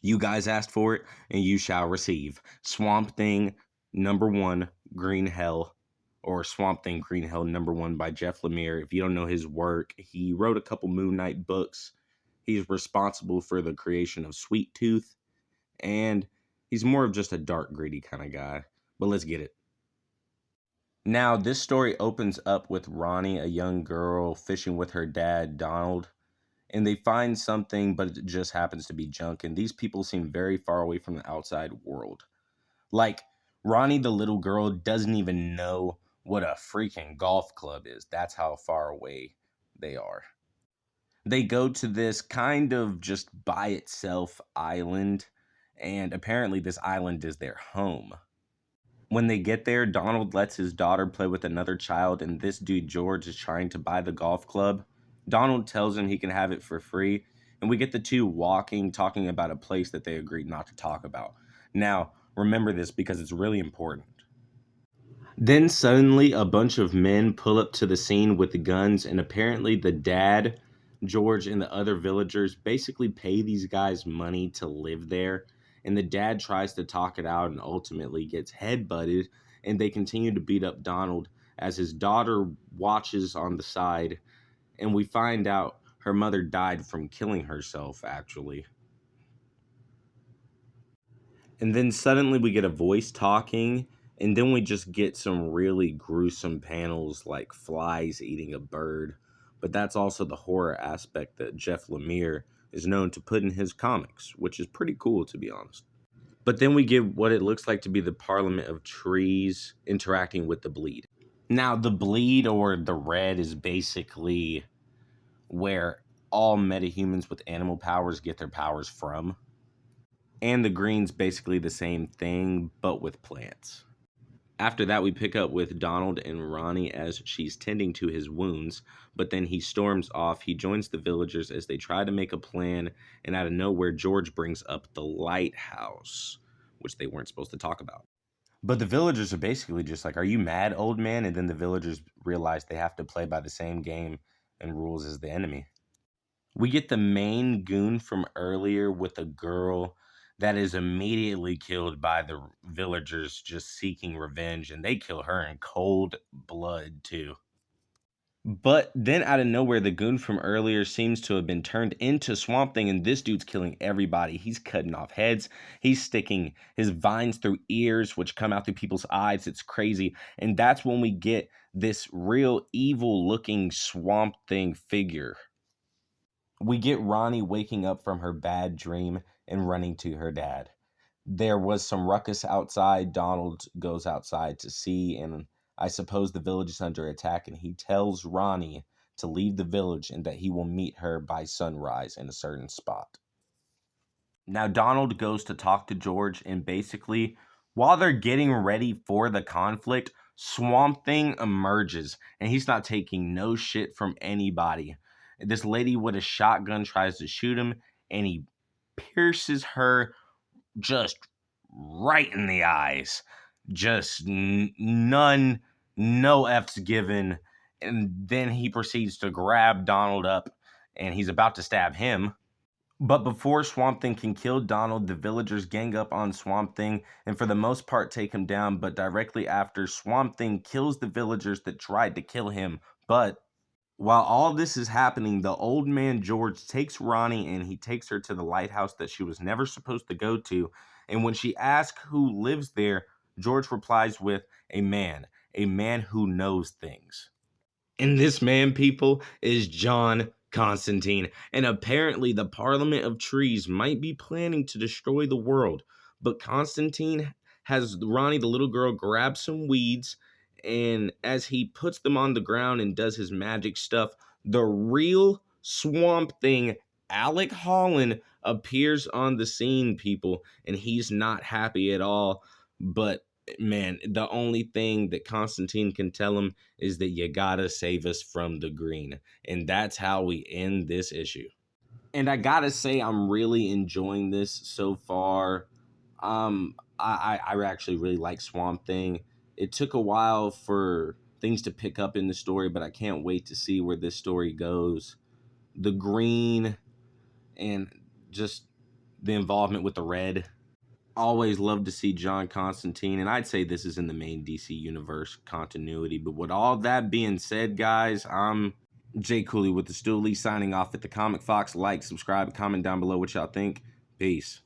You guys asked for it, and you shall receive. Swamp Thing #1, Green Hell, or Swamp Thing Green Hell #1 by Jeff Lemire. If you don't know his work, he wrote a couple Moon Knight books. He's responsible for the creation of Sweet Tooth, and he's more of just a dark, gritty kind of guy. But let's get it. Now, this story opens up with Ronnie, a young girl, fishing with her dad, Donald, and they find something, but it just happens to be junk. And these people seem very far away from the outside world. Like, Ronnie, the little girl, doesn't even know what a freaking golf club is. That's how far away they are. They go to this kind of just by itself island, and apparently, this island is their home. When they get there, Donald lets his daughter play with another child, and this dude, George, is trying to buy the golf club. Donald tells him he can have it for free, and we get the two walking, talking about a place that they agreed not to talk about. Now, remember this because it's really important. Then suddenly, a bunch of men pull up to the scene with guns, and apparently, the dad, George, and the other villagers basically pay these guys money to live there. And the dad tries to talk it out and ultimately gets headbutted, and they continue to beat up Donald as his daughter watches on the side. And we find out her mother died from killing herself, actually. And then suddenly we get a voice talking, and then we just get some really gruesome panels like flies eating a bird. But that's also the horror aspect that Jeff Lemire is known to put in his comics, which is pretty cool, to be honest. But then we get what it looks like to be the Parliament of Trees interacting with the Bleed. Now, the Bleed, or the Red, is basically where all metahumans with animal powers get their powers from. And the Green's basically the same thing, but with plants. After that, we pick up with Donald and Ronnie as she's tending to his wounds, but then he storms off. He joins the villagers as they try to make a plan, and out of nowhere, George brings up the lighthouse, which they weren't supposed to talk about. But the villagers are basically just like, "Are you mad, old man?" And then the villagers realize they have to play by the same game and rules as the enemy. We get the main goon from earlier with a girl that is immediately killed by the villagers just seeking revenge, and they kill her in cold blood too. But then out of nowhere, the goon from earlier seems to have been turned into Swamp Thing, and this dude's killing everybody. He's cutting off heads. He's sticking his vines through ears, which come out through people's eyes. It's crazy. And that's when we get this real evil looking Swamp Thing figure. We get Ronnie waking up from her bad dream and running to her dad. There was some ruckus outside. Donald goes outside to see, and I suppose the village is under attack, and he tells Ronnie to leave the village and that he will meet her by sunrise in a certain spot. Now, Donald goes to talk to George, and basically, while they're getting ready for the conflict, Swamp Thing emerges, and he's not taking no shit from anybody. This lady with a shotgun tries to shoot him, and he pierces her just right in the eyes. Just none, no F's given. And then he proceeds to grab Donald up, and he's about to stab him. But before Swamp Thing can kill Donald, the villagers gang up on Swamp Thing and for the most part take him down. But directly after, Swamp Thing kills the villagers that tried to kill him. But while all this is happening, the old man George takes Ronnie and he takes her to the lighthouse that she was never supposed to go to. And when she asks who lives there, George replies with a man who knows things. And this man, people, is John Constantine. And apparently, the Parliament of Trees might be planning to destroy the world. But Constantine has Ronnie, the little girl, grab some weeds. And as he puts them on the ground and does his magic stuff, the real Swamp Thing, Alec Holland, appears on the scene, people. And he's not happy at all. But man, the only thing that Constantine can tell him is that you gotta save us from the green. And that's how we end this issue. And I gotta say, I'm really enjoying this so far. I actually really like Swamp Thing. It took a while for things to pick up in the story, but I can't wait to see where this story goes. The green and just the involvement with the Red. Always love to see John Constantine, and I'd say this is in the main DC universe continuity. But with all that being said, guys, I'm Jay Cooley with the Stooley signing off at the Comic Fox. Like, subscribe, comment down below what y'all think. Peace.